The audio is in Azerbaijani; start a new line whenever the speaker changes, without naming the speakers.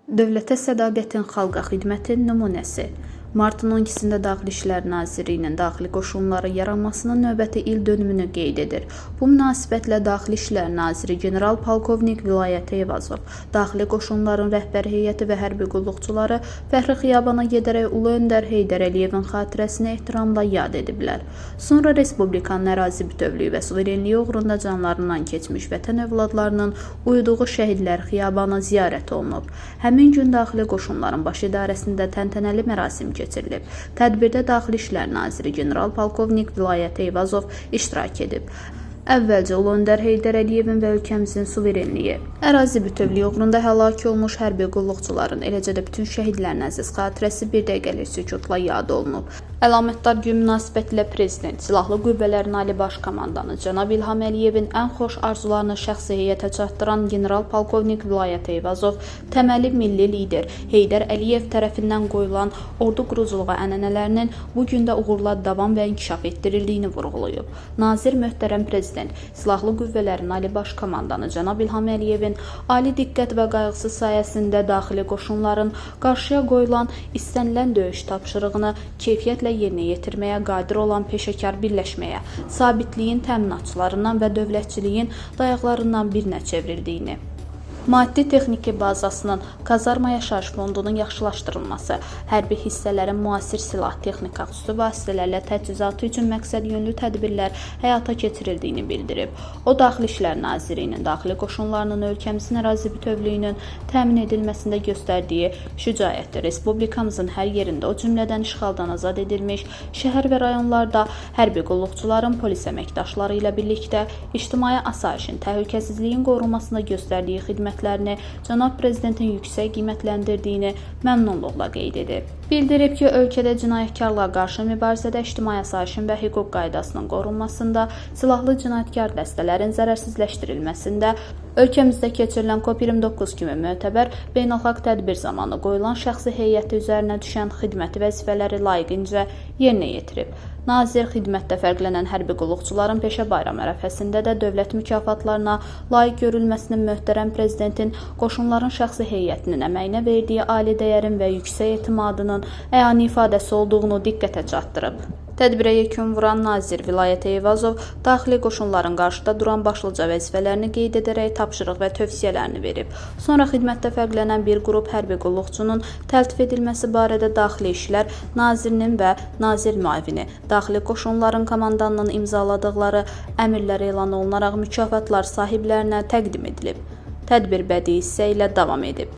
Dövlətə sədaqətin xalqa xidmətin nümunəsi. Martın 12-sində Daxili İşlər Nazirliyinin daxili qoşunların yaranmasının növbəti il dönümünü qeyd edir. Bu münasibətlə Daxili İşlər Naziri General Polkovnik Vilayət Eyvazov, daxili qoşunların rəhbər heyəti və hərbi qulluqçuları Fəxri Xiyabana gedərək Ulu Öndər Heydər Əliyevin xatirəsini ehtiramla yad ediblər. Sonra Respublikanın ərazi bütövlüyü və suverenliyi uğrunda canlarından keçmiş vətən övladlarının uyuduğu Şəhidlər Xiyabanı ziyarət olunub. Həmin gün daxili qoşunların baş idarəsində təntənəli mərasim keçirilib. Tədbirdə Daxili İşlər Naziri General Polkovnik Vilayət Eyvazov iştirak edib. Əvvəlcə Ulu Öndər Heydər Əliyevin və ölkəmizin suverenliyi, ərazi bütövlüyü uğrunda həlak olmuş hərbi qulluqçuların, eləcə də bütün şəhidlərin əziz xatirəsi bir dəqiqəlik sükutla yad olunub. Əlamətdar gün münasibətilə Prezident, Silahlı Qüvvələrin Ali Baş Komandanı Cənab İlham Əliyevin ən xoş arzularını şəxsi heyətə çatdıran General Polkovnik Vilayət Eyvazov, təməli milli lider Heydər Əliyev tərəfindən qoyulan ordu quruculuğu ənənələrinin bu gündə uğurla davam və inkişaf etdirildiyini vurğulayıb. Nazir möhtərəm Prezident, Silahlı Qüvvələrin Ali Baş Komandanı Cənab İlham Əliyevin ali diqqət və qayğısı sayəsində daxili qoşunların qarşıya qoyulan istənilən döyüş tapşırığını keyfiyyətlə yerinə yetirməyə qadir olan peşəkar birləşməyə, sabitliyin təminatçılarından və dövlətçiliyin dayaqlarından birinə çevrildiyini, maddi-texniki bazasının, kazarma yaşayış fondunun yaxşılaşdırılması, hərbi hissələrin müasir silah, texnika, xüsusi vasitələrlə təchizatı üçün məqsədyönlü tədbirlər həyata keçirildiyini bildirib. O, Daxili İşlər Nazirliyinin daxili qoşunlarının ölkəmizin ərazi bütövlüyünün təmin edilməsində göstərdiyi şücaətli, Respublikamızın hər yerində, o cümlədən işğaldan azad edilmiş şəhər və rayonlarda hərbi qulluqçuların, polis əməkdaşları ilə birlikdə ictimai asayişin, təhlükəsizliyin qorunmasında göstərdiyi xidmət Cənab Prezidentin yüksək qiymətləndirdiyini məmnunluqla qeyd edib. Bildirib ki, ölkədə cinayətkarlığa qarşı mübarizədə ictimai asayişin və hüquq qaydasının qorunmasında, silahlı cinayətkar dəstələrin zərərsizləşdirilməsində, ölkəmizdə keçirilən COP29 kimi mötəbər beynəlxalq tədbir zamanı qoyulan şəxsi heyəti üzərinə düşən xidməti vəzifələri layiqincə yerinə yetirib. Nazir xidmətdə fərqlənən hərbi qulluqçuların peşə bayramı ərəfəsində də dövlət mükafatlarına layiq görülməsinin möhtərəm Prezidentin qoşunların şəxsi heyətinin əməyinə verdiyi ali dəyərin və yüksək etimadının əyani ifadəsi olduğunu diqqətə çatdırıb. Tədbirə yekun vuran Nazir Vilayət Eyvazov daxili qoşunların qarşıda duran başlıca vəzifələrini qeyd edərək tapşırıq və tövsiyələrini verib. Sonra xidmətdə fərqlənən bir qrup hərbi qulluqçunun təltif edilməsi barədə Daxili İşlər Nazirinin və Nazir müavini, daxili qoşunların komandanının imzaladıqları əmrlər elan olunaraq mükafatlar sahiblərinə təqdim edilib. Tədbir bədii hissə ilə davam edib.